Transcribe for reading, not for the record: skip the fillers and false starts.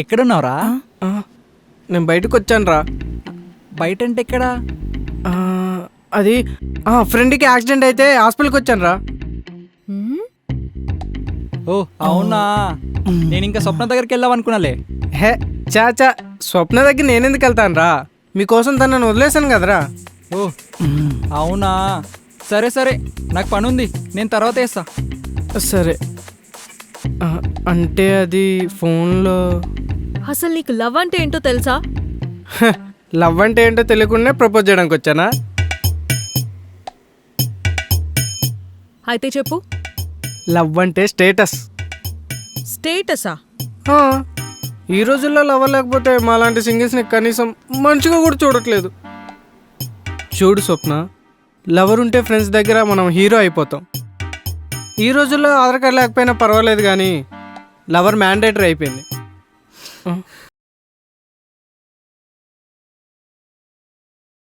ఎక్కడున్నావురా? నేను బయటకు వచ్చాను రా. బయట అంటే ఎక్కడా? అది ఫ్రెండ్కి యాక్సిడెంట్ అయితే హాస్పిటల్కి వచ్చాను రా. ఓ అవునా, నేను ఇంకా స్వప్న దగ్గరికి వెళ్దామనుకున్నాలే. హే చాచా, స్వప్న దగ్గర నేనెందుకు వెళ్తాను రా, మీకోసం తనను వదిలేశాను కదరా. ఓ అవునా, సరే సరే, నాకు పని ఉంది, నేను తర్వాత వేస్తా. సరే. అంటే అది ఫోన్లో అసలు నీకు లవ్ అంటే ఏంటో తెలుసా? లవ్ అంటే ఏంటో తెలియకుండా ప్రపోజ్ చేయడానికి వచ్చానా? అయితే చెప్పు. లవ్ అంటే స్టేటస్. స్టేటసా? ఈ రోజుల్లో లవ్ లేకపోతే మాలాంటి సింగిల్స్ని కనీసం మంచిగా కూడా చూడట్లేదు. చూడు స్వప్న, లవర్ ఉంటే ఫ్రెండ్స్ దగ్గర మనం హీరో అయిపోతాం. ఈ రోజుల్లో ఆధార్ కార్డు లేకపోయినా పర్వాలేదు, కానీ లవర్ మ్యాండేటరీ అయిపోయింది.